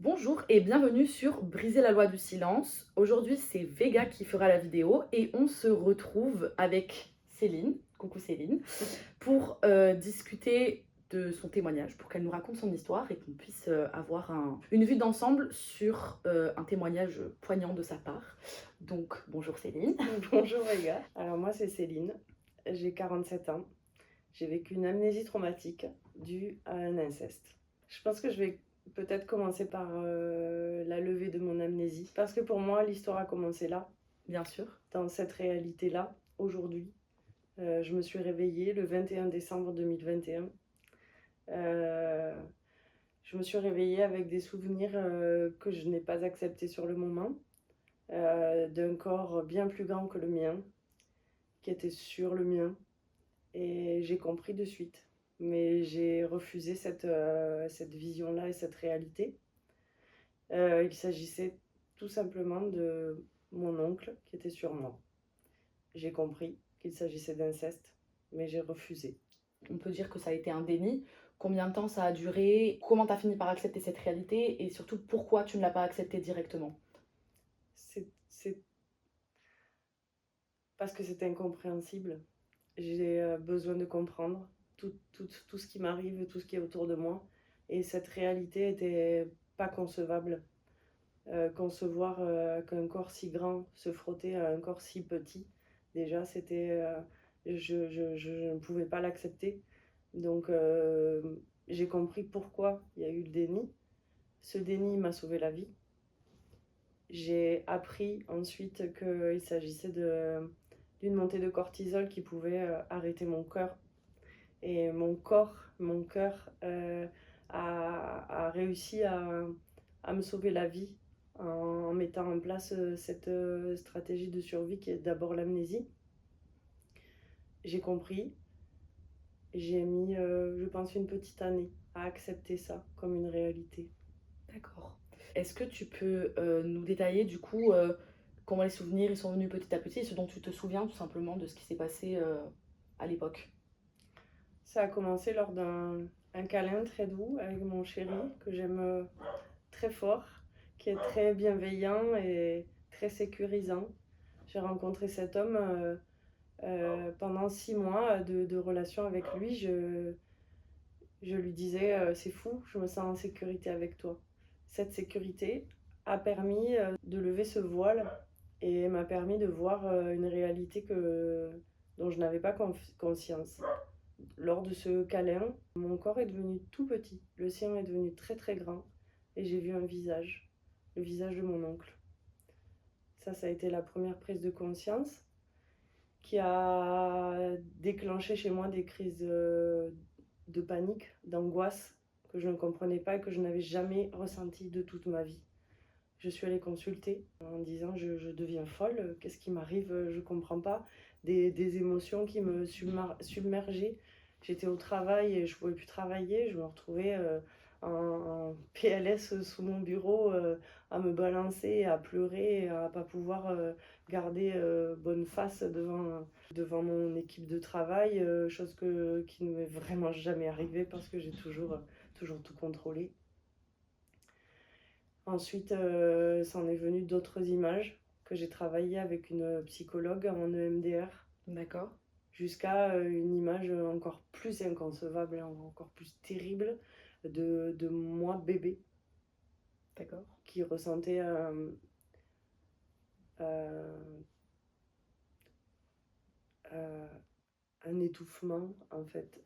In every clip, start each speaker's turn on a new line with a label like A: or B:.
A: Bonjour et bienvenue sur Briser la loi du silence. Aujourd'hui, c'est Vega qui fera la vidéo et on se retrouve avec Céline, coucou Céline, pour discuter de son témoignage, pour qu'elle nous raconte son histoire et qu'on puisse avoir une vue d'ensemble sur un témoignage poignant de sa part. Donc, bonjour Céline.
B: Bonjour les gars, alors moi c'est Céline, j'ai 47 ans, j'ai vécu une amnésie traumatique due à un inceste. Je pense que je vais peut-être commencer par la levée de mon amnésie, parce que pour moi l'histoire a commencé là,
A: Bien sûr.
B: dans cette réalité-là, aujourd'hui. Je me suis réveillée le 21 décembre 2021. Je me suis réveillée avec des souvenirs que je n'ai pas acceptés sur le moment, d'un corps bien plus grand que le mien, qui était sur le mien. Et j'ai compris de suite. Mais j'ai refusé cette vision-là et cette réalité. Il s'agissait tout simplement de mon oncle qui était sur moi. J'ai compris qu'il s'agissait d'inceste, mais j'ai refusé.
A: On peut dire que ça a été un déni. Combien de temps ça a duré? Comment tu as fini par accepter cette réalité? Et surtout, pourquoi tu ne l'as pas accepté directement?
B: C'est parce que c'est incompréhensible. J'ai besoin de comprendre tout ce qui m'arrive, tout ce qui est autour de moi. Et cette réalité était pas concevable. Concevoir qu'un corps si grand se frotter à un corps si petit, déjà, je ne pouvais pas l'accepter. Donc, j'ai compris pourquoi il y a eu le déni. Ce déni m'a sauvé la vie. J'ai appris ensuite qu'il s'agissait d'une montée de cortisol qui pouvait arrêter mon cœur. Et mon cœur a réussi à me sauver la vie en mettant en place cette stratégie de survie qui est d'abord l'amnésie. J'ai compris, j'ai mis, je pense, une petite année à accepter ça comme une réalité.
A: D'accord. Est-ce que tu peux nous détailler du coup comment les souvenirs ils sont venus petit à petit et ce dont tu te souviens tout simplement de ce qui s'est passé à l'époque?
B: Ça a commencé lors d'un câlin très doux avec mon chéri que j'aime très fort, qui est très bienveillant et très sécurisant. J'ai rencontré cet homme pendant 6 mois de relation avec lui. Je lui disais, c'est fou, je me sens en sécurité avec toi. Cette sécurité a permis de lever ce voile et m'a permis de voir une réalité dont je n'avais pas conscience. Lors de ce câlin, mon corps est devenu tout petit, le sien est devenu très très grand et j'ai vu un visage, le visage de mon oncle. Ça a été la première prise de conscience qui a déclenché chez moi des crises de panique, d'angoisse que je ne comprenais pas et que je n'avais jamais ressenti de toute ma vie. Je suis allée consulter en disant je deviens folle, qu'est-ce qui m'arrive, je ne comprends pas. Des émotions qui me submergeaient. J'étais au travail et je ne pouvais plus travailler, je me retrouvais en PLS sous mon bureau à me balancer, à pleurer, à ne pas pouvoir garder bonne face devant mon équipe de travail, chose qui ne m'est vraiment jamais arrivée parce que j'ai toujours tout contrôlé. Ensuite, c'en est venu d'autres images que j'ai travaillé avec une psychologue en EMDR,
A: D'accord.
B: jusqu'à une image encore plus inconcevable, encore plus terrible de moi bébé
A: D'accord.
B: qui ressentait euh, euh, un étouffement en fait.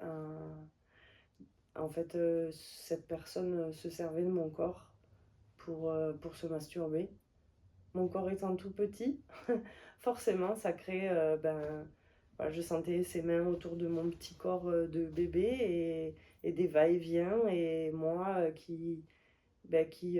B: Cette personne se servait de mon corps pour se masturber. Mon corps étant tout petit, forcément, ça crée. Voilà, je sentais ses mains autour de mon petit corps de bébé et des va-et-vient, et moi qui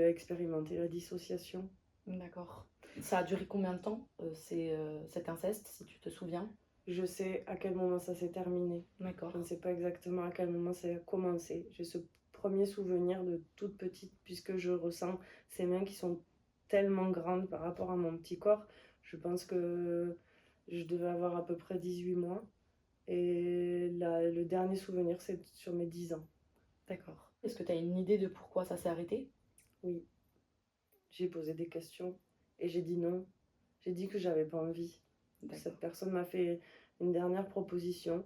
B: expérimentais la dissociation.
A: D'accord. Ça a duré combien de temps cet inceste, si tu te souviens?
B: Je sais à quel moment ça s'est terminé.
A: D'accord.
B: Je ne sais pas exactement à quel moment ça a commencé. J'ai ce premier souvenir de toute petite, puisque je ressens ces mains qui sont tellement grandes par rapport à mon petit corps. Je pense que je devais avoir à peu près 18 mois. Et le dernier souvenir, c'est sur mes 10 ans.
A: D'accord. Est-ce que tu as une idée de pourquoi ça s'est arrêté?
B: Oui. J'ai posé des questions et j'ai dit non. J'ai dit que j'avais pas envie.
A: D'accord.
B: Cette personne m'a fait une dernière proposition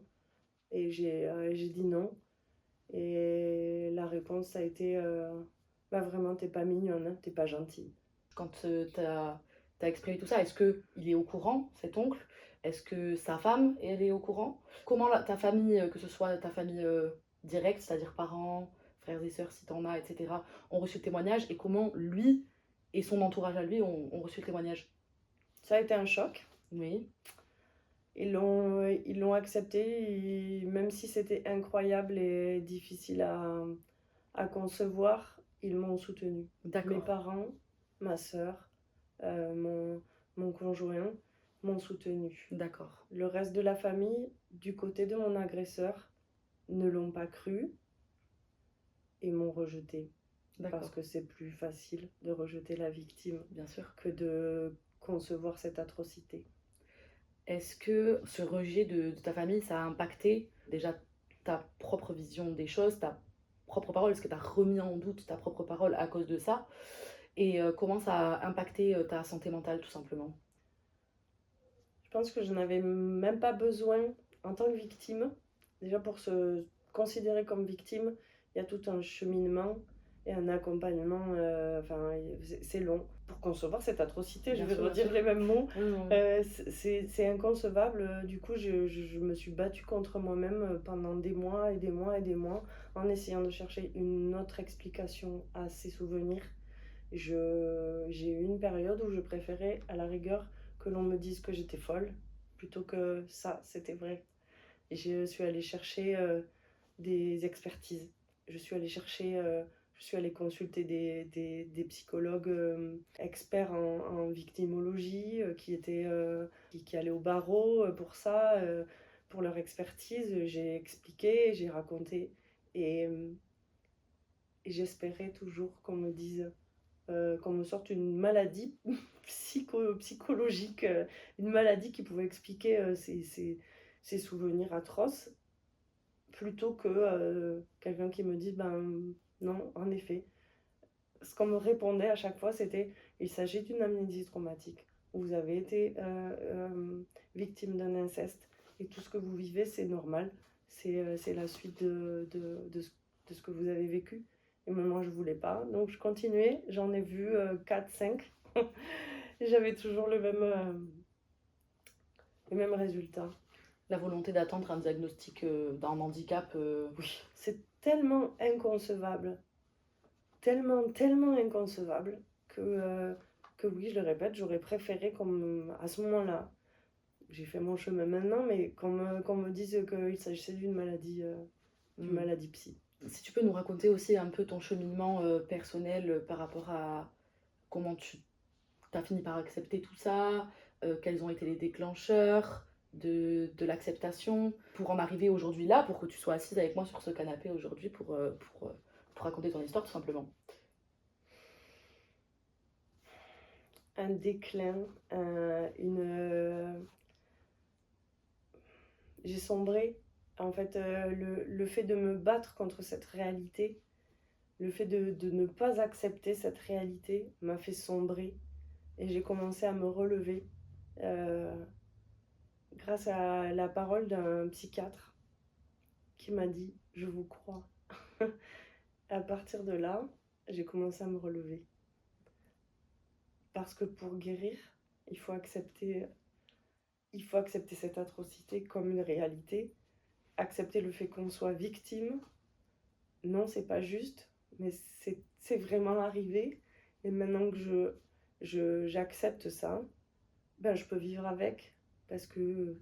B: et j'ai dit non. Et la réponse a été bah vraiment, t'es pas mignonne, hein, t'es pas gentille.
A: Quand tu as exprimé tout ça, est-ce qu'il est au courant, cet oncle? Est-ce que sa femme, elle est au courant? Comment ta famille, que ce soit ta famille directe, c'est-à-dire parents, frères et sœurs si t'en as, etc., ont reçu le témoignage et comment lui et son entourage à lui ont reçu le témoignage?
B: Ça a été un choc.
A: Oui,
B: Ils l'ont accepté, même si c'était incroyable et difficile à concevoir, ils m'ont soutenu. Mes
A: d'accord,
B: parents, ma sœur, mon conjoint m'ont soutenu.
A: d'accord,
B: Le reste de la famille, du côté de mon agresseur, ne l'ont pas cru et m'ont rejeté. Parce
A: d'accord,
B: que c'est plus facile de rejeter la victime
A: bien sûr.
B: que de concevoir cette atrocité.
A: Est-ce que ce rejet de ta famille, ça a impacté déjà ta propre vision des choses, ta propre parole? Est-ce que tu as remis en doute ta propre parole à cause de ça? Et comment ça a impacté ta santé mentale, tout simplement?
B: Je pense que je n'avais même pas besoin, en tant que victime, déjà pour se considérer comme victime, il y a tout un cheminement et un accompagnement, enfin, c'est long. Pour concevoir cette atrocité, je
A: Bien
B: vais
A: sûr, bien
B: redire
A: sûr.
B: les mêmes mots,
A: Oui, oui,
B: c'est inconcevable. Du coup, je me suis battue contre moi-même pendant des mois et des mois et des mois en essayant de chercher une autre explication à ces souvenirs. J'ai eu une période où je préférais, à la rigueur, que l'on me dise que j'étais folle, plutôt que ça, c'était vrai. Et je suis allée chercher des expertises. Je suis allée chercher, je suis allée consulter des psychologues experts en victimologie qui allaient au barreau pour ça, pour leur expertise. J'ai expliqué, j'ai raconté. Et, euh, et j'espérais toujours qu'on me dise qu'on me sorte une maladie psychologique, une maladie qui pouvait expliquer ces souvenirs atroces, plutôt que quelqu'un qui me dise, ben non, en effet. Ce qu'on me répondait à chaque fois, c'était, il s'agit d'une amnésie traumatique. Vous avez été victime d'un inceste et tout ce que vous vivez, c'est normal. C'est la suite de ce que vous avez vécu. Et moi, je voulais pas. Donc, je continuais. J'en ai vu 4, 5. Et j'avais toujours le même résultat.
A: la volonté d'attendre un diagnostic d'un handicap, oui.
B: C'est tellement inconcevable. Tellement, tellement inconcevable que oui, je le répète, j'aurais préféré à ce moment-là, j'ai fait mon chemin maintenant, mais qu'on me dise qu'il s'agissait d'une
A: Mm.
B: maladie psy.
A: Si tu peux nous raconter aussi un peu ton cheminement personnel par rapport à comment tu as fini par accepter tout ça, quels ont été les déclencheurs de l'acceptation pour en arriver aujourd'hui là, pour que tu sois assise avec moi sur ce canapé aujourd'hui pour raconter ton histoire tout simplement.
B: Un déclin, j'ai sombré. En fait, le fait de me battre contre cette réalité, le fait de ne pas accepter cette réalité m'a fait sombrer. Et j'ai commencé à me relever euh, grâce à la parole d'un psychiatre qui m'a dit je vous crois. À partir de là, j'ai commencé à me relever. Parce que pour guérir, il faut accepter, il faut accepter cette atrocité comme une réalité, accepter le fait qu'on soit victime. Non, c'est pas juste, mais c'est vraiment arrivé. Et maintenant que j'accepte ça, ben, je peux vivre avec. Parce que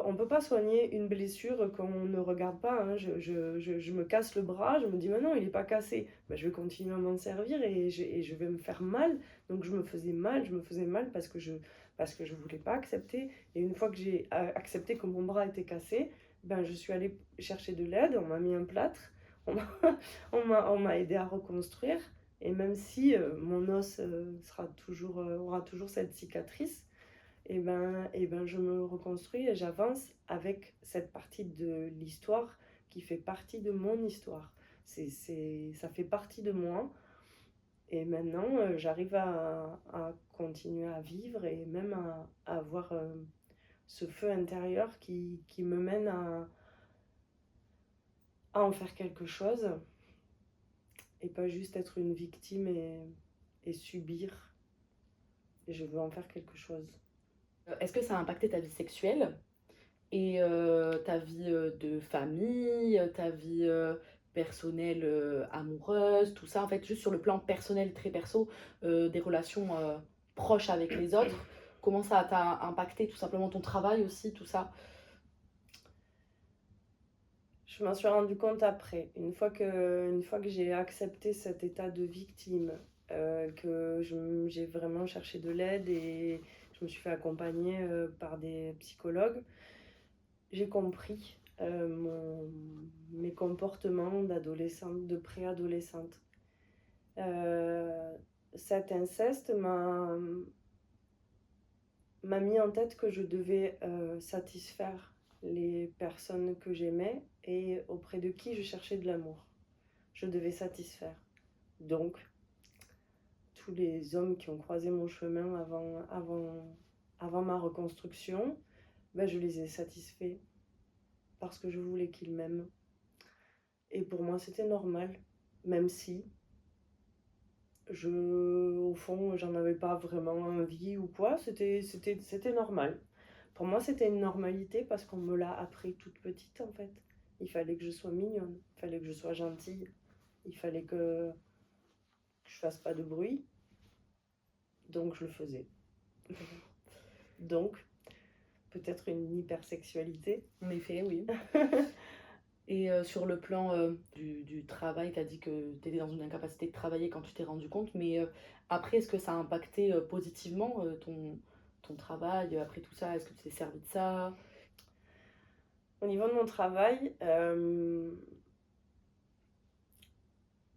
B: on peut pas soigner une blessure qu'on ne regarde pas. Hein. Je me casse le bras, je me dis, mais non, il n'est pas cassé. Ben, je vais continuer à m'en servir et je vais me faire mal. Donc je me faisais mal parce que je voulais pas accepter. Et une fois que j'ai accepté que mon bras était cassé, ben, je suis allée chercher de l'aide, on m'a mis un plâtre, on m'a aidé à reconstruire. Et même si mon os aura toujours cette cicatrice, et ben je me reconstruis et j'avance avec cette partie de l'histoire qui fait partie de mon histoire. Ça fait partie de moi Et maintenant, j'arrive à continuer à vivre et même à avoir ce feu intérieur qui me mène à en faire quelque chose et pas juste être une victime et subir. Et je veux en faire quelque chose.
A: Est-ce que ça a impacté ta vie sexuelle et ta vie de famille, ta vie personnelle, amoureuse, tout ça, en fait, juste sur le plan personnel, très perso, des relations proches avec les autres, comment ça t'a impacté tout simplement ton travail aussi, tout ça?
B: Je m'en suis rendu compte après, une fois que j'ai accepté cet état de victime, que j'ai vraiment cherché de l'aide et je me suis fait accompagner par des psychologues, j'ai compris mes comportements d'adolescente, de préadolescente. Euh, Cet inceste m'a mis en tête que je devais satisfaire les personnes que j'aimais et auprès de qui je cherchais de l'amour. Je devais satisfaire. Donc, tous les hommes qui ont croisé mon chemin avant ma reconstruction, ben, je les ai satisfaits parce que je voulais qu'ils m'aiment. Et pour moi, c'était normal, même si au fond, j'en avais pas vraiment envie ou quoi, c'était normal. Pour moi, c'était une normalité parce qu'on me l'a appris toute petite en fait. Il fallait que je sois mignonne, il fallait que je sois gentille, il fallait que je fasse pas de bruit, donc je le faisais. Donc, peut-être une hypersexualité.
A: En effet, oui. Et sur le plan du travail, tu as dit que tu étais dans une incapacité de travailler quand tu t'es rendu compte, mais après, est-ce que ça a impacté positivement ton travail après tout ça? Est-ce que tu t'es servi de ça?
B: Au niveau de mon travail,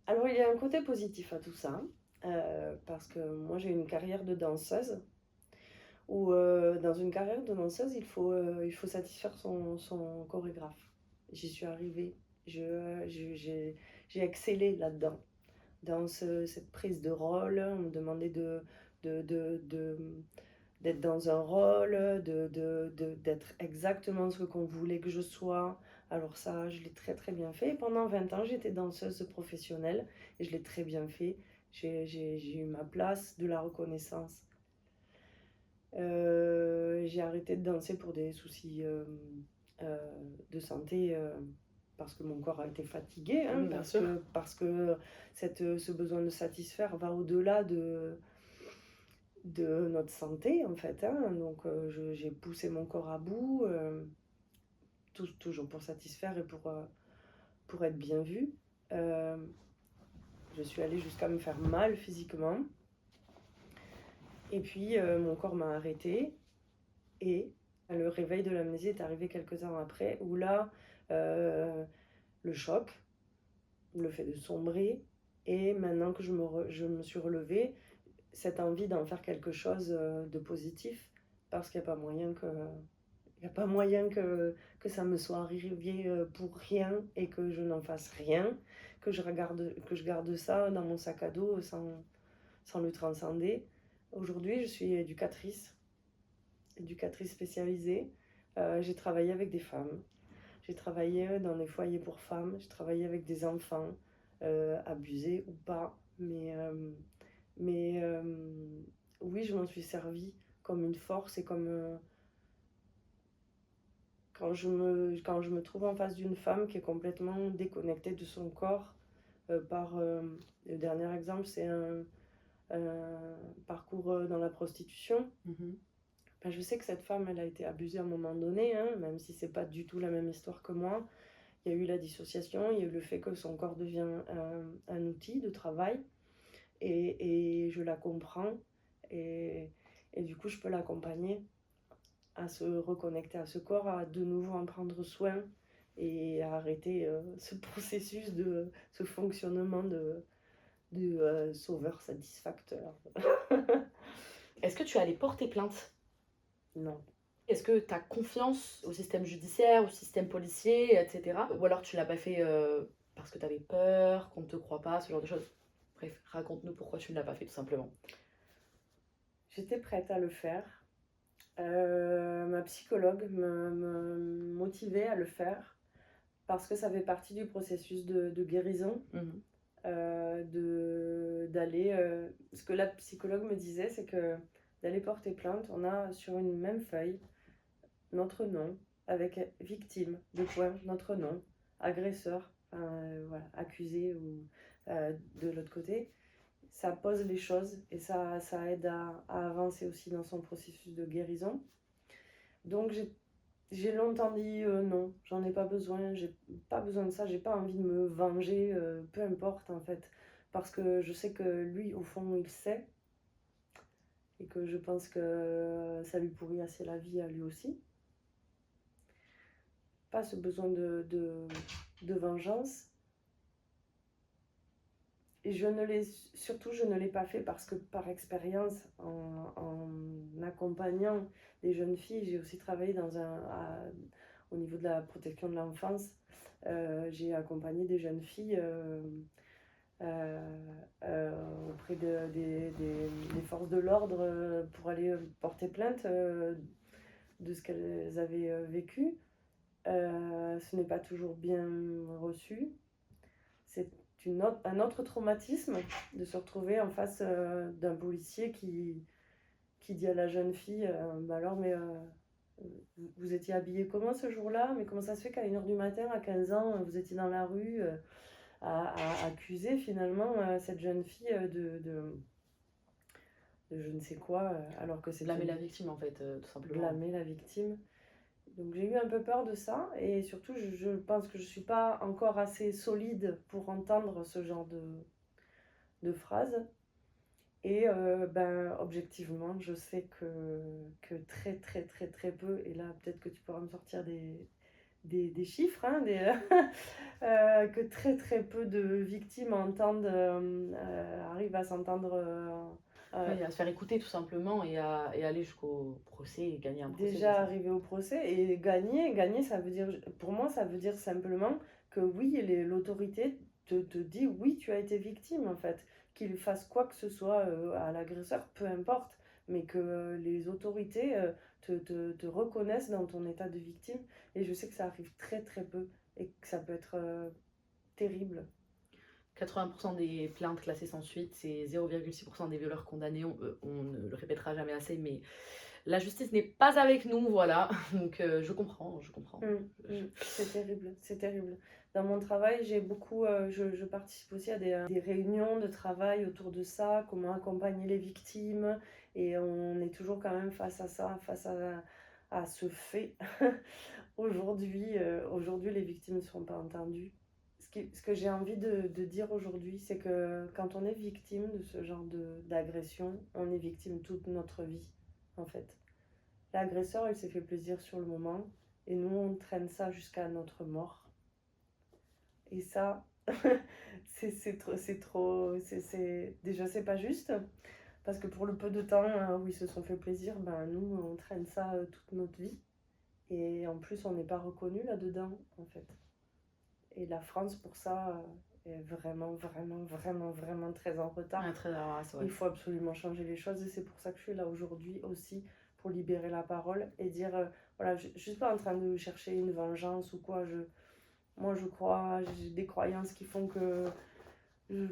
B: alors il y a un côté positif à tout ça, parce que moi j'ai une carrière de danseuse, où dans une carrière de danseuse, il faut satisfaire son chorégraphe. J'y suis arrivée, j'ai excellé là-dedans. Dans cette prise de rôle, on me demandait de, de, de, d'être dans un rôle, d'être exactement ce qu'on voulait que je sois. Alors ça, je l'ai très très bien fait. Et pendant 20 ans, j'étais danseuse professionnelle et je l'ai très bien fait. J'ai eu ma place, de la reconnaissance. J'ai arrêté de danser pour des soucis euh, de santé parce que mon corps a été fatigué, hein,
A: Bien sûr.
B: parce que ce besoin de satisfaire va au-delà de notre santé en fait, hein. Donc j'ai poussé mon corps à bout, toujours pour satisfaire et pour être bien vue. Euh, je suis allée jusqu'à me faire mal physiquement. Et puis mon corps m'a arrêtée et le réveil de l'amnésie est arrivé quelques temps après où là, le choc, le fait de sombrer et maintenant que je me suis relevée, cette envie d'en faire quelque chose de positif parce qu'il n'y a pas moyen que il n'y a pas moyen que ça me soit arrivé pour rien et que je n'en fasse rien, que je garde ça dans mon sac à dos sans le transcender. Aujourd'hui, je suis éducatrice spécialisée. J'ai travaillé avec des femmes. J'ai travaillé dans des foyers pour femmes. J'ai travaillé avec des enfants, abusés ou pas. Mais oui, je m'en suis servie comme une force et comme quand je me trouve en face d'une femme qui est complètement déconnectée de son corps, le dernier exemple, c'est un parcours dans la prostitution. Ben, je sais que cette femme, elle a été abusée à un moment donné, hein, même si c'est pas du tout la même histoire que moi. Il y a eu la dissociation, il y a eu le fait que son corps devient un outil de travail, et je la comprends, et du coup, je peux l'accompagner à se reconnecter à ce corps, à de nouveau en prendre soin et à arrêter ce processus ce fonctionnement de sauveur satisfacteur.
A: Est-ce que tu es allé porter plainte?
B: Non.
A: Est-ce que tu as confiance au système judiciaire, au système policier, etc. Ou alors tu l'as pas fait parce que tu avais peur, qu'on ne te croit pas, ce genre de choses? Bref, raconte-nous pourquoi tu ne l'as pas fait tout simplement.
B: J'étais prête à le faire. Ma psychologue me motivait à le faire parce que ça fait partie du processus de guérison. D'aller. Ce que la psychologue me disait, c'est que d'aller porter plainte, on a sur une même feuille notre nom, avec victime, notre nom, agresseur, voilà, accusé ou de l'autre côté. Ça pose les choses et ça aide à avancer aussi dans son processus de guérison. Donc j'ai longtemps dit non, j'en ai pas besoin de ça, j'ai pas envie de me venger, peu importe en fait. Parce que je sais que lui, au fond, il sait. Et que je pense que ça lui pourrit assez la vie à lui aussi. Pas ce besoin de vengeance. Et surtout, je ne l'ai pas fait parce que par expérience, en accompagnant des jeunes filles, j'ai aussi travaillé au niveau de la protection de l'enfance. J'ai accompagné des jeunes filles auprès des forces de l'ordre pour aller porter plainte de ce qu'elles avaient vécu. Ce n'est pas toujours bien reçu. C'est un autre traumatisme de se retrouver en face d'un policier qui dit à la jeune fille bah alors, mais vous étiez habillée comment ce jour-là? Mais comment ça se fait qu'à 1h du matin, à 15 ans, vous étiez dans la rue à accuser finalement cette jeune fille de je ne sais quoi, alors que c'est
A: blâmer la victime en fait, tout simplement.
B: Blâmer la victime. Donc j'ai eu un peu peur de ça et surtout je pense que je ne suis pas encore assez solide pour entendre ce genre de phrases. Et ben, objectivement, je sais que très très très très peu, et là peut-être que tu pourras me sortir des chiffres, hein, que très très peu de victimes arrivent à s'entendre.
A: Oui, à se faire écouter tout simplement et aller jusqu'au procès et gagner un procès.
B: Déjà arriver au procès et gagner, ça veut dire, pour moi, ça veut dire simplement que oui, l'autorité te dit oui, tu as été victime en fait. Qu'il fasse quoi que ce soit à l'agresseur, peu importe, mais que les autorités te reconnaissent dans ton état de victime. Et je sais que ça arrive très très peu et que ça peut être terrible.
A: 80% des plaintes classées sans suite, c'est 0,6% des violeurs condamnés. On ne le répétera jamais assez, mais la justice n'est pas avec nous, voilà. Donc je comprends.
B: C'est terrible, c'est terrible. Dans mon travail, j'ai beaucoup, je participe aussi à des réunions de travail autour de ça, comment accompagner les victimes, et on est toujours quand même face à ça, face à ce fait. Aujourd'hui, les victimes ne sont pas entendues. Ce que j'ai envie de dire aujourd'hui, c'est que quand on est victime de ce genre d'agression, on est victime toute notre vie, en fait. L'agresseur, il s'est fait plaisir sur le moment, et nous, on traîne ça jusqu'à notre mort. Et ça, déjà, c'est pas juste, parce que pour le peu de temps où ils se sont fait plaisir, ben, nous, on traîne ça toute notre vie. Et en plus, on n'est pas reconnu là-dedans, en fait. Et la France, pour ça, est vraiment, vraiment, vraiment, vraiment très en retard.
A: Ouais, très en retard, ouais.
B: Il faut absolument changer les choses, et c'est pour ça que je suis là aujourd'hui aussi, pour libérer la parole et dire, voilà, je ne suis pas en train de chercher une vengeance ou quoi. Moi, je crois, j'ai des croyances qui font que,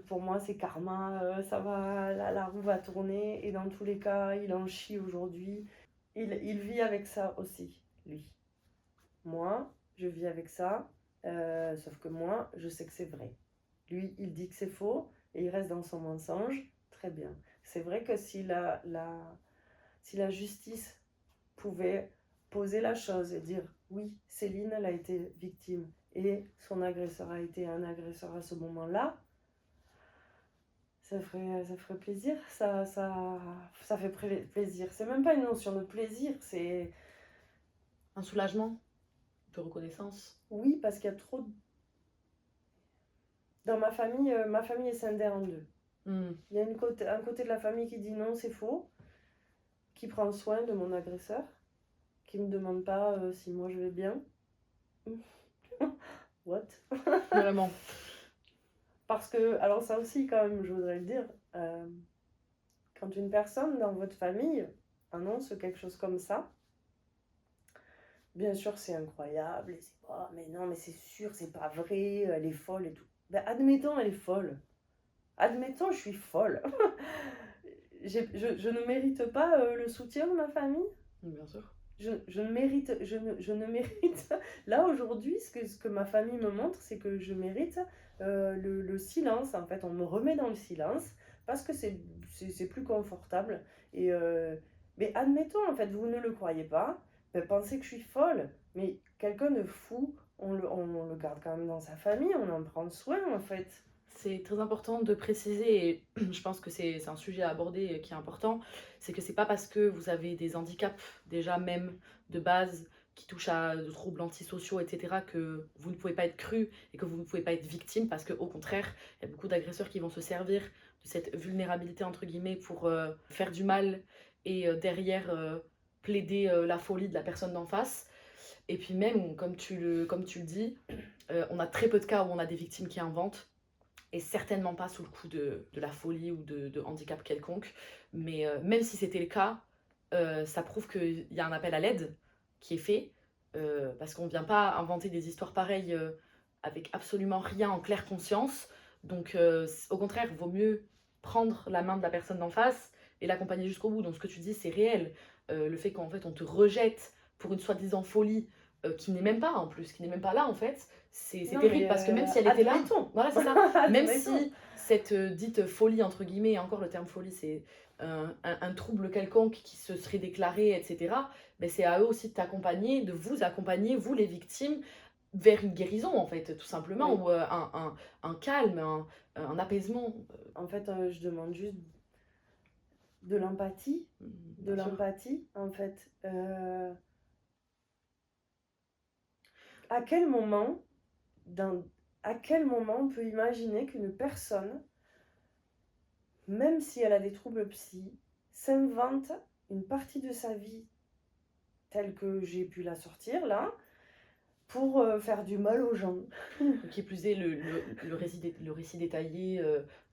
B: pour moi, c'est karma, ça va, la roue va tourner, et dans tous les cas, il en chie aujourd'hui. Il vit avec ça aussi, lui. Moi, je vis avec ça, sauf que moi, je sais que c'est vrai. Lui, il dit que c'est faux, et il reste dans son mensonge, très bien. C'est vrai que si la justice pouvait poser la chose et dire oui, Céline, elle a été victime et son agresseur a été un agresseur à ce moment-là, ça ferait plaisir, ça fait plaisir. C'est même pas une notion de plaisir, c'est
A: un soulagement, de reconnaissance.
B: Oui, parce qu'il y a trop dans ma famille est scindée en deux. Il y a un côté de la famille qui dit non, c'est faux, qui prend soin de mon agresseur, qui me demande pas si moi je vais bien. What?
A: Vraiment.
B: Parce que, alors ça aussi quand même, je voudrais le dire, quand une personne dans votre famille annonce quelque chose comme ça, bien sûr c'est incroyable, et c'est pas, mais non, mais c'est sûr, c'est pas vrai, elle est folle et tout. Ben, admettons, elle est folle. Admettons, je suis folle. Je ne mérite pas le soutien de ma famille.
A: Bien sûr.
B: Je ne mérite, je ne mérite. Là aujourd'hui, ce que ma famille me montre, c'est que je mérite le silence. En fait, on me remet dans le silence parce que c'est plus confortable. Et, mais admettons, en fait, vous ne le croyez pas, ben, pensez que je suis folle. Mais quelqu'un de fou, on le garde quand même dans sa famille, on en prend soin, en fait.
A: C'est très important de préciser, et je pense que c'est un sujet à aborder qui est important, c'est que c'est pas parce que vous avez des handicaps, déjà même de base, qui touchent à de troubles antisociaux, etc., que vous ne pouvez pas être cru et que vous ne pouvez pas être victime, parce qu'au contraire, il y a beaucoup d'agresseurs qui vont se servir de cette vulnérabilité, entre guillemets, pour faire du mal et derrière plaider la folie de la personne d'en face. Et puis même, comme tu le dis, on a très peu de cas où on a des victimes qui inventent, et certainement pas sous le coup de la folie ou de handicap quelconque. Mais même si c'était le cas, ça prouve qu'il y a un appel à l'aide qui est fait, parce qu'on ne vient pas inventer des histoires pareilles avec absolument rien en claire conscience. Donc au contraire, il vaut mieux prendre la main de la personne d'en face et l'accompagner jusqu'au bout. Donc ce que tu dis, c'est réel. Le fait qu'en fait on te rejette pour une soi-disant folie qui n'est même pas en plus, qui n'est même pas là en fait, c'est
B: Non,
A: terrible
B: mais
A: parce que même si elle était là,
B: admettons.
A: voilà, c'est ça. Même
B: Admettons.
A: si cette dite folie, entre guillemets, et encore le terme folie, c'est un trouble quelconque qui se serait déclaré, etc., ben c'est à eux aussi de t'accompagner, de vous accompagner, vous les victimes, vers une guérison, en fait, tout simplement,
B: Oui.
A: ou un calme, un apaisement.
B: En fait, je demande juste de l'empathie. De
A: Bien sûr.
B: l'empathie, en fait. À quel moment, dans, à quel moment on peut imaginer qu'une personne, même si elle a des troubles psy, s'invente une partie de sa vie telle que j'ai pu la sortir là, pour faire du mal aux gens.
A: Qui plus est, le récit détaillé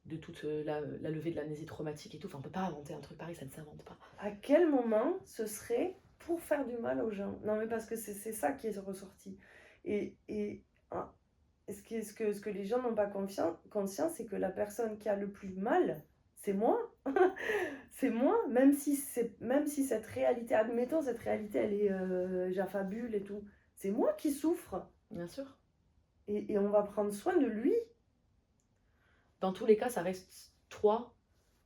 A: de toute la levée de l'amnésie traumatique et tout. Enfin, on peut pas inventer un truc pareil, ça ne s'invente pas.
B: À quel moment ce serait pour faire du mal aux gens? Non, mais parce que c'est ça qui est ressorti. Et ah, ce que les gens n'ont pas conscience, c'est que la personne qui a le plus mal, c'est moi. C'est moi, même si cette réalité, admettons, cette réalité, elle est j'affabule et tout. C'est moi qui souffre.
A: Bien sûr.
B: Et on va prendre soin de lui.
A: Dans tous les cas, ça reste toi,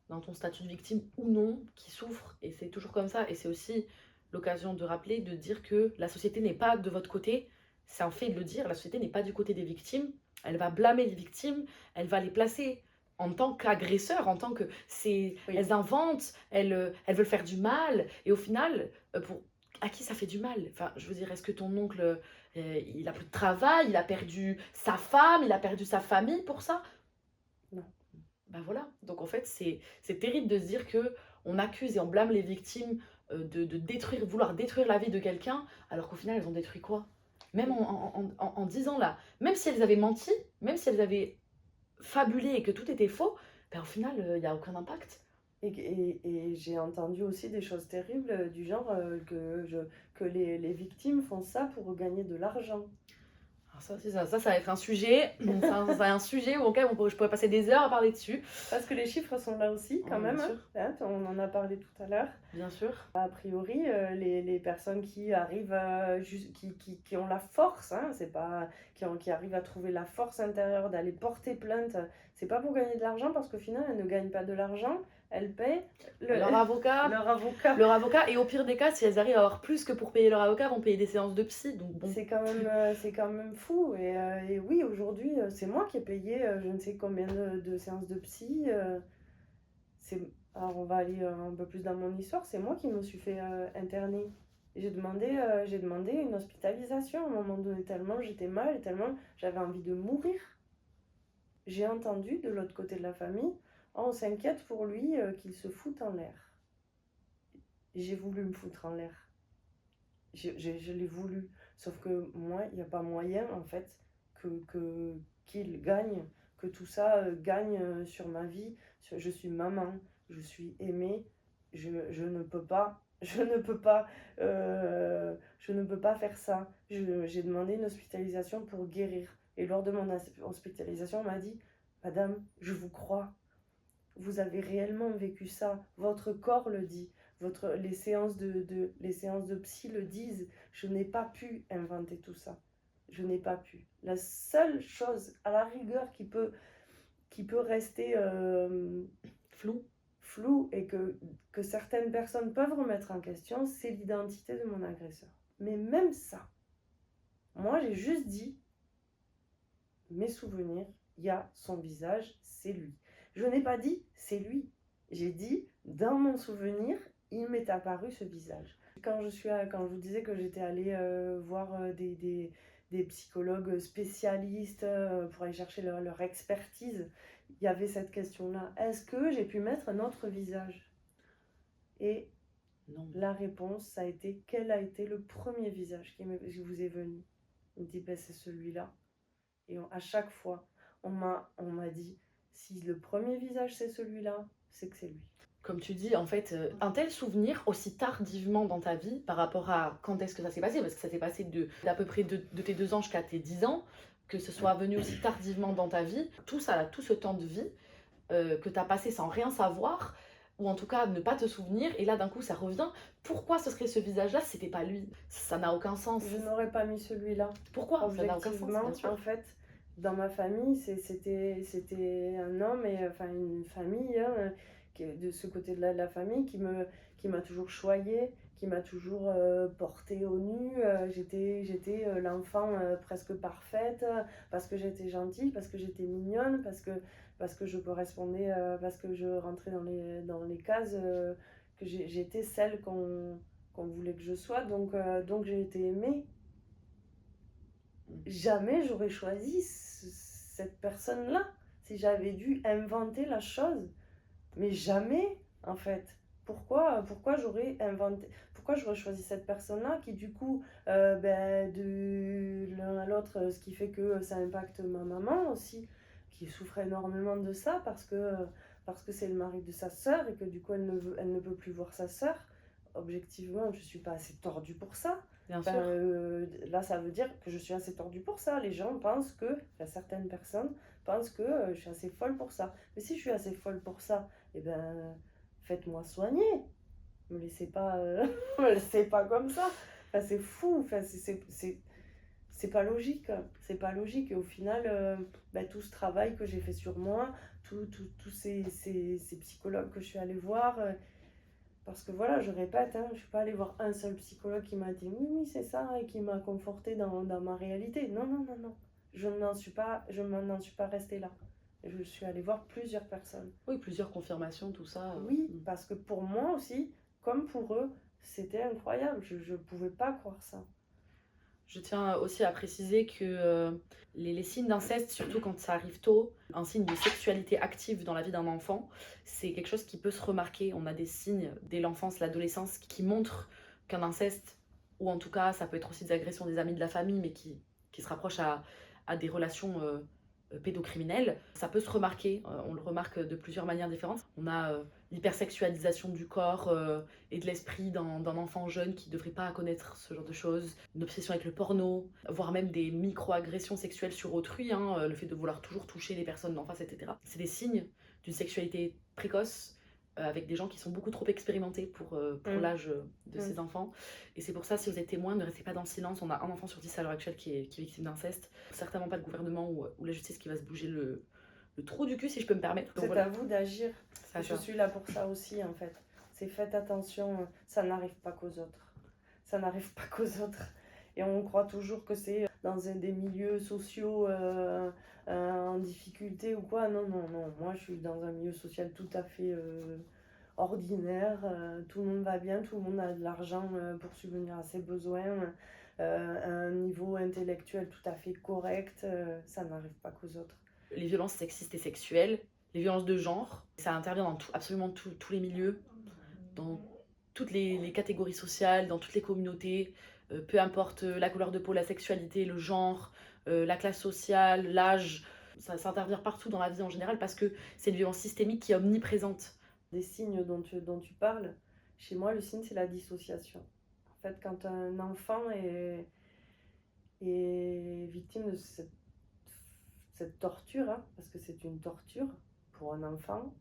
A: dans ton statut de victime ou non, qui souffre. Et c'est toujours comme ça. Et c'est aussi l'occasion de rappeler, de dire que la société n'est pas de votre côté. C'est un fait de le dire, la société n'est pas du côté des victimes. Elle va blâmer les victimes, elle va les placer en tant qu'agresseurs, en tant que c'est,
B: Oui.
A: elles inventent, elles veulent faire du mal. Et au final, à qui ça fait du mal? Enfin, je veux dire, est-ce que ton oncle, il a plus de travail, il a perdu sa femme, il a perdu sa famille pour ça?
B: Non.
A: Ben voilà, donc en fait c'est terrible de se dire que on accuse et on blâme les victimes de détruire, vouloir détruire la vie de quelqu'un, alors qu'au final elles ont détruit quoi? Même en disant là, même si elles avaient menti, même si elles avaient fabulé et que tout était faux, ben au final il n'y a aucun impact.
B: Et j'ai entendu aussi des choses terribles du genre que les victimes font ça pour gagner de l'argent.
A: Alors ça va être un sujet, ça va être un sujet auquel je pourrais passer des heures à parler dessus.
B: Parce que les chiffres sont là aussi, quand
A: Bien
B: même.
A: sûr,
B: Hein, on en a parlé tout à l'heure.
A: bien sûr.
B: A priori, les personnes qui arrivent qui ont la force, hein, c'est pas, qui arrivent à trouver la force intérieure d'aller porter plainte, c'est pas pour gagner de l'argent, parce qu'au final, elles ne gagnent pas de l'argent, elles paient
A: Leur avocat,
B: leur avocat.
A: leur avocat, et au pire des cas, si elles arrivent à avoir plus que pour payer leur avocat, elles vont payer des séances de psy. Donc bon,
B: C'est quand même fou. Et oui, aujourd'hui, c'est moi qui ai payé je ne sais combien de séances de psy. Alors, on va aller un peu plus dans mon histoire. C'est moi qui me suis fait interner. J'ai demandé une hospitalisation à un moment donné, tellement j'étais mal et tellement j'avais envie de mourir. J'ai entendu de l'autre côté de la famille, oh, on s'inquiète pour lui qu'il se foute en l'air. J'ai voulu me foutre en l'air. Je l'ai voulu. Sauf que moi, il n'y a pas moyen, en fait, qu'il gagne que tout ça gagne sur ma vie. Je suis maman, je suis aimée, je ne peux pas, je ne peux pas faire ça. J'ai demandé une hospitalisation pour guérir. Et lors de mon hospitalisation, on m'a dit, Madame, je vous crois, vous avez réellement vécu ça, votre corps le dit, les séances les séances de psy le disent, je n'ai pas pu inventer tout ça. Je n'ai pas pu. La seule chose, à la rigueur, qui peut rester flou et que certaines personnes peuvent remettre en question, c'est l'identité de mon agresseur. Mais même ça, moi j'ai juste dit, mes souvenirs, il y a son visage, c'est lui. Je n'ai pas dit c'est lui. J'ai dit dans mon souvenir, il m'est apparu ce visage. Quand je vous disais que j'étais allée voir des psychologues spécialistes pour aller chercher leur expertise, il y avait cette question-là. Est-ce que j'ai pu mettre un autre visage? Et
A: non.
B: La réponse, ça a été quel a été le premier visage qui vous est venu? Il me dit ben, c'est celui-là. Et à chaque fois, on m'a dit, si le premier visage c'est celui-là, c'est que c'est lui.
A: Comme tu dis, en fait, un tel souvenir aussi tardivement dans ta vie par rapport à quand est-ce que ça s'est passé, parce que ça s'est passé d'à peu près de tes 2 ans jusqu'à tes 10 ans, que ce soit venu aussi tardivement dans ta vie, tout ça, tout ce temps de vie que tu as passé sans rien savoir, ou en tout cas ne pas te souvenir, et là d'un coup ça revient. Pourquoi ce serait ce visage-là si c'était pas lui? Ça n'a aucun sens.
B: Je n'aurais pas mis celui-là.
A: Pourquoi? Ça n'a aucun sens, bien sûr.
B: En fait, dans ma famille, c'était un homme et enfin une famille hein, de ce côté-là de la famille qui m'a toujours choyée, qui m'a toujours portée au nu. J'étais l'enfant presque parfaite parce que j'étais gentille, parce que j'étais mignonne, parce que je correspondais, parce que je rentrais dans les cases, que j'étais celle qu'on voulait que je sois, donc j'ai été aimée. Jamais j'aurais choisi cette personne-là, si j'avais dû inventer la chose. Mais jamais, en fait. Pourquoi j'aurais choisi cette personne-là qui, du coup, de l'un à l'autre, ce qui fait que ça impacte ma maman aussi, qui souffre énormément de ça parce que c'est le mari de sa sœur et que, du coup, elle ne peut plus voir sa sœur. Objectivement, je suis pas assez tordue pour ça.
A: Bien sûr.
B: Là, ça veut dire que je suis assez tordue pour ça. Les gens pensent que, certaines personnes pensent que je suis assez folle pour ça. Mais si je suis assez folle pour ça, eh ben, faites-moi soigner. Me laissez pas, me laissez pas comme ça. Enfin, c'est fou. Enfin, c'est pas logique. C'est pas logique. Et au final, tout ce travail que j'ai fait sur moi, tous ces psychologues que je suis allée voir. Parce que voilà, je répète, hein, je ne suis pas allée voir un seul psychologue qui m'a dit oui, c'est ça, et qui m'a confortée dans ma réalité. Non, non, non, non. Je n'en suis pas restée là. Je suis allée voir plusieurs personnes.
A: Oui, plusieurs confirmations, tout ça.
B: Oui, parce que pour moi aussi, comme pour eux, c'était incroyable. Je ne pouvais pas croire ça.
A: Je tiens aussi à préciser que les signes d'inceste, surtout quand ça arrive tôt, un signe de sexualité active dans la vie d'un enfant, c'est quelque chose qui peut se remarquer. On a des signes dès l'enfance, l'adolescence qui montrent qu'un inceste, ou en tout cas ça peut être aussi des agressions des amis de la famille, mais qui se rapprochent à des relations pédocriminelles, ça peut se remarquer. On le remarque de plusieurs manières différentes. On a l'hypersexualisation du corps et de l'esprit d'un enfant jeune qui ne devrait pas connaître ce genre de choses, une obsession avec le porno, voire même des micro-agressions sexuelles sur autrui, hein, le fait de vouloir toujours toucher les personnes d'en face, etc. C'est des signes d'une sexualité précoce avec des gens qui sont beaucoup trop expérimentés pour l'âge de ces enfants. Et c'est pour ça, si vous êtes témoin, ne restez pas dans le silence. On a un enfant sur 10 à l'heure actuelle qui est victime d'inceste. Certainement pas le gouvernement ou la justice qui va se bouger le trou du cul, si je peux me permettre.
B: C'est à vous d'agir. Je suis là pour ça aussi, en fait. C'est faites attention, ça n'arrive pas qu'aux autres. Ça n'arrive pas qu'aux autres. Et on croit toujours que c'est dans des milieux sociaux en difficulté ou quoi. Non, non, non. Moi, je suis dans un milieu social tout à fait ordinaire. Tout le monde va bien, tout le monde a de l'argent pour subvenir à ses besoins. Un niveau intellectuel tout à fait correct. Ça n'arrive pas qu'aux autres.
A: Les violences sexistes et sexuelles, les violences de genre, ça intervient dans absolument tous les milieux, dans toutes les catégories sociales, dans toutes les communautés, peu importe la couleur de peau, la sexualité, le genre, la classe sociale, l'âge. ça s'intervient partout dans la vie en général parce que c'est une violence systémique qui est omniprésente.
B: Des signes dont tu parles, chez moi, le signe, c'est la dissociation. En fait, quand un enfant est victime de cette torture, hein, parce que c'est une torture pour un enfant,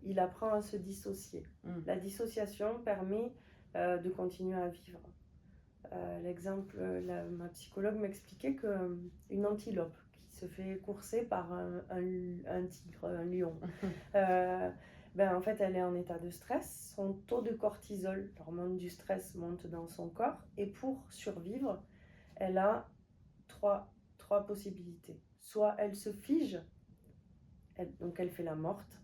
B: il apprend à se dissocier. La dissociation permet de continuer à vivre. L'exemple, ma psychologue m'expliquait qu'une antilope qui se fait courser par un tigre, un lion, en fait, elle est en état de stress. Son taux de cortisol, l'hormone du stress, monte dans son corps. Et pour survivre, elle a trois possibilités. Soit elle se fige, donc elle fait la morte.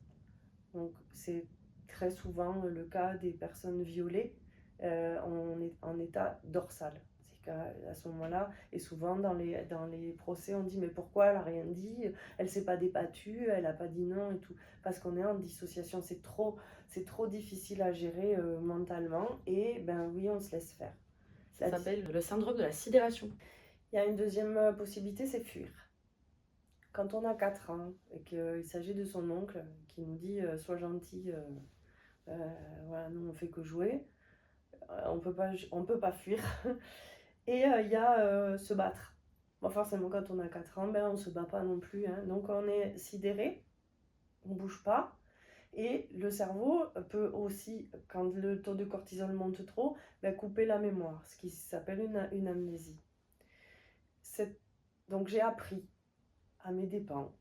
B: Donc c'est très souvent le cas des personnes violées. On est en état dorsal. C'est qu'à ce moment-là, et souvent dans les procès, on dit mais pourquoi elle n'a rien dit, elle ne s'est pas débattue, elle n'a pas dit non et tout. Parce qu'on est en dissociation, c'est trop difficile à gérer mentalement et ben oui, on se laisse faire.
A: Ça s'appelle le syndrome de la sidération.
B: Il y a une deuxième possibilité, c'est fuir. Quand on a 4 ans et qu'il s'agit de son oncle qui nous dit sois gentil, voilà, nous on fait que jouer, on peut pas fuir. Et il y a se battre. Bon, forcément, quand on a 4 ans, on se bat pas non plus, hein. Donc on est sidéré, on bouge pas. Et le cerveau peut aussi, quand le taux de cortisol monte trop, couper la mémoire, ce qui s'appelle une amnésie. Donc j'ai appris à mes dépens.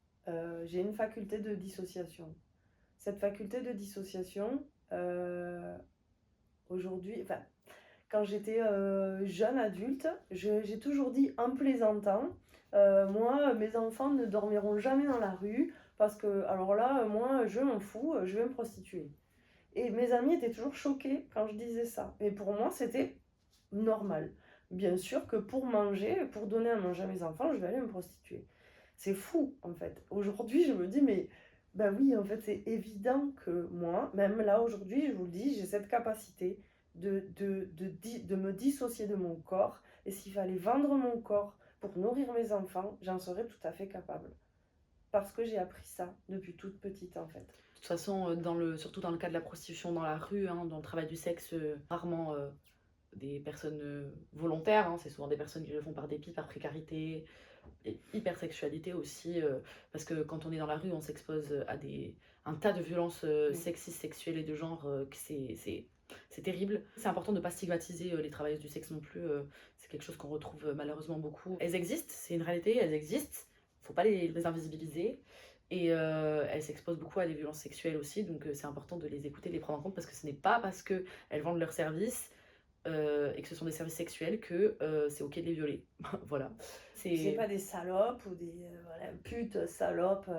B: J'ai une faculté de dissociation. Cette faculté de dissociation, aujourd'hui, quand j'étais jeune adulte, j'ai toujours dit en plaisantant, moi, mes enfants ne dormiront jamais dans la rue parce que, alors là, moi, je m'en fous, je vais me prostituer. Et mes amis étaient toujours choqués quand je disais ça. Et pour moi, c'était normal. Bien sûr que pour manger, pour donner à manger à mes enfants, je vais aller me prostituer. C'est fou, en fait. Aujourd'hui, je me dis, mais ben oui, en fait, c'est évident que moi, même là, aujourd'hui, je vous le dis, j'ai cette capacité de me dissocier de mon corps. Et s'il fallait vendre mon corps pour nourrir mes enfants, j'en serais tout à fait capable. Parce que j'ai appris ça depuis toute petite, en fait.
A: De toute façon, surtout dans le cas de la prostitution dans la rue, hein, dans le travail du sexe, rarement des personnes volontaires, hein, c'est souvent des personnes qui le font par dépit, par précarité, et hypersexualité aussi, parce que quand on est dans la rue, on s'expose à un tas de violences sexistes, sexuelles et de genre, que c'est terrible. C'est important de ne pas stigmatiser les travailleuses du sexe non plus, c'est quelque chose qu'on retrouve malheureusement beaucoup. Elles existent, c'est une réalité, elles existent, faut pas les invisibiliser. Et elles s'exposent beaucoup à des violences sexuelles aussi, donc c'est important de les écouter, de les prendre en compte, parce que ce n'est pas parce qu'elles vendent leurs services et que ce sont des services sexuels que c'est ok de les violer. Voilà.
B: C'est pas des salopes ou des voilà, putes, salopes.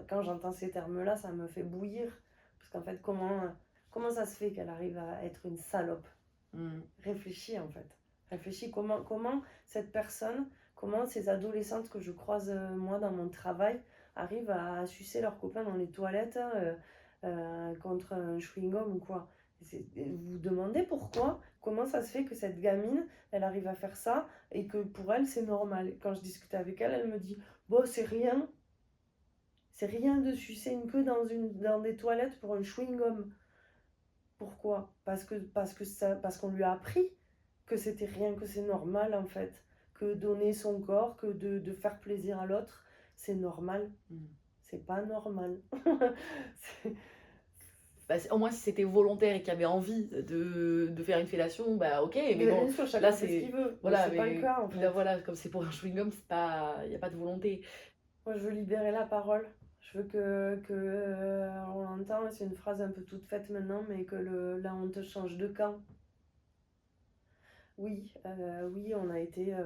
B: Quand j'entends ces termes-là, ça me fait bouillir. Parce qu'en fait, comment ça se fait qu'elle arrive à être une salope? Réfléchis en fait. Réfléchis comment cette personne, comment ces adolescentes que je croise moi dans mon travail arrivent à sucer leurs copains dans les toilettes contre un chewing-gum ou quoi. Vous vous demandez pourquoi, comment ça se fait que cette gamine, elle arrive à faire ça et que pour elle c'est normal. Quand je discutais avec elle, elle me dit bon, c'est rien de sucer une queue dans des toilettes pour un chewing-gum. Pourquoi? Parce qu'on lui a appris que c'était rien, que c'est normal en fait, que donner son corps, que de faire plaisir à l'autre, c'est normal. C'est pas normal.
A: Au moins si c'était volontaire et qu'il y avait envie de faire une fellation, bah ok, mais bon,
B: là c'est ce qu'il veut. Voilà, c'est pas le cas en fait.
A: Là voilà, comme c'est pour un chewing-gum, il n'y a pas de volonté.
B: Moi je veux libérer la parole. Je veux que on l'entend, c'est une phrase un peu toute faite maintenant, mais que la honte change de camp. Oui, on a été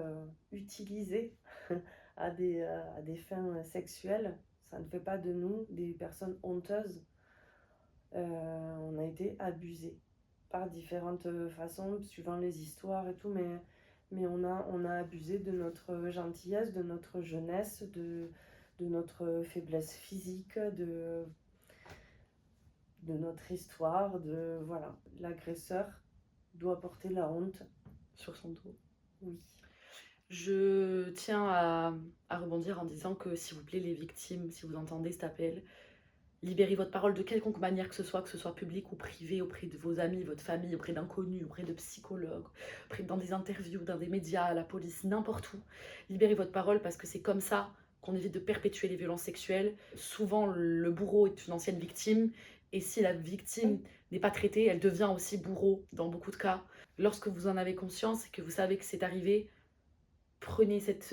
B: utilisés à des fins sexuelles. Ça ne fait pas de nous des personnes honteuses. On a été abusés par différentes façons, suivant les histoires et tout, mais on a abusé de notre gentillesse, de notre jeunesse, de notre faiblesse physique, de notre histoire, voilà. L'agresseur doit porter la honte
A: sur son dos.
B: Oui.
A: Je tiens à rebondir en disant que, s'il vous plaît, les victimes, si vous entendez cet appel, libérez votre parole de quelconque manière que ce soit public ou privé, auprès de vos amis, votre famille, auprès d'inconnus, auprès de psychologues, dans des interviews, dans des médias, à la police, n'importe où. Libérez votre parole parce que c'est comme ça qu'on évite de perpétuer les violences sexuelles. Souvent, le bourreau est une ancienne victime et si la victime n'est pas traitée, elle devient aussi bourreau dans beaucoup de cas. Lorsque vous en avez conscience et que vous savez que c'est arrivé, prenez cette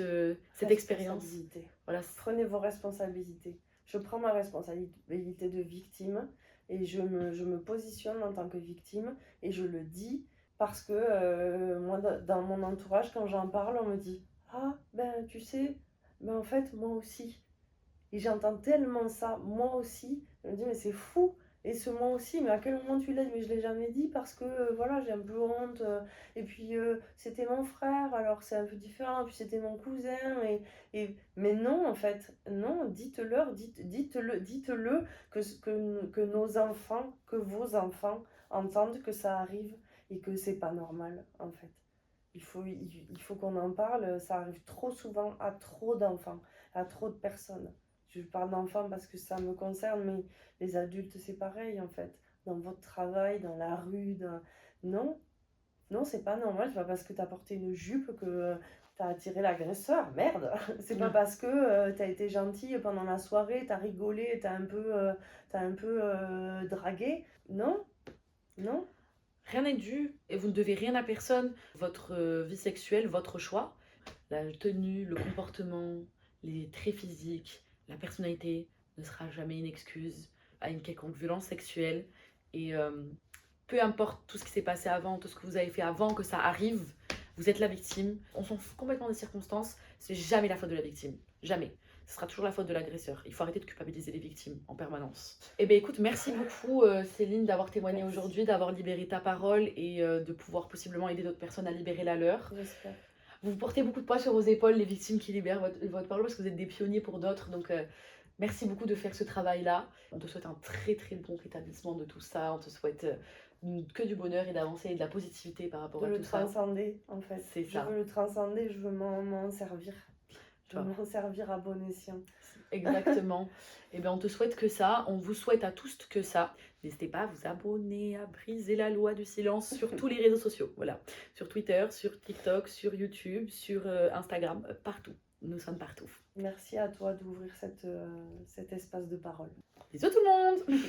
A: expérience.
B: Responsabilité.
A: Voilà.
B: Prenez vos responsabilités. Je prends ma responsabilité de victime et je me positionne en tant que victime et je le dis parce que moi, dans mon entourage, quand j'en parle, on me dit « Ah, ben tu sais, ben en fait, moi aussi. » Et j'entends tellement ça, moi aussi. Je me dis « Mais c'est fou !» Et ce moi aussi, mais à quel moment tu l'as dit? Mais je l'ai jamais dit parce que voilà, j'ai un peu honte. Et puis c'était mon frère, alors c'est un peu différent. Et puis c'était mon cousin. Mais non, en fait, non, dites-le que nos enfants, que vos enfants entendent que ça arrive et que c'est pas normal, en fait. Il faut qu'on en parle, ça arrive trop souvent à trop d'enfants, à trop de personnes. Je parle d'enfants parce que ça me concerne, mais les adultes, c'est pareil en fait. Dans votre travail, dans la rue, non, non, c'est pas normal. C'est pas parce que t'as porté une jupe que t'as attiré l'agresseur. Merde! C'est pas parce que t'as été gentil pendant la soirée, t'as rigolé, t'as un peu dragué. Non, non.
A: Rien n'est dû et vous ne devez rien à personne. Votre vie sexuelle, votre choix, la tenue, le comportement, les traits physiques, la personnalité ne sera jamais une excuse à une quelconque violence sexuelle. Et peu importe tout ce qui s'est passé avant, tout ce que vous avez fait avant que ça arrive, vous êtes la victime. On s'en fout complètement des circonstances. C'est jamais la faute de la victime. Jamais. Ce sera toujours la faute de l'agresseur. Il faut arrêter de culpabiliser les victimes en permanence. Eh bien écoute, merci beaucoup Céline d'avoir témoigné aujourd'hui, d'avoir libéré ta parole et de pouvoir possiblement aider d'autres personnes à libérer la leur.
B: J'espère.
A: Vous portez beaucoup de poids sur vos épaules, les victimes qui libèrent votre parole, parce que vous êtes des pionniers pour d'autres. Donc merci beaucoup de faire ce travail-là. On te souhaite un très très bon rétablissement de tout ça. On te souhaite que du bonheur et d'avancer et de la positivité par rapport à tout ça.
B: De le transcender, en fait.
A: C'est ça.
B: Je veux le transcender, je veux m'en servir. Je veux m'en servir à bon escient.
A: Exactement. Et bien on te souhaite que ça, on vous souhaite à tous que ça. N'hésitez pas à vous abonner, à briser la loi du silence sur tous les réseaux sociaux. Voilà, sur Twitter, sur TikTok, sur YouTube, sur Instagram, partout. Nous sommes partout.
B: Merci à toi d'ouvrir cet espace de parole.
A: Bisous tout le monde.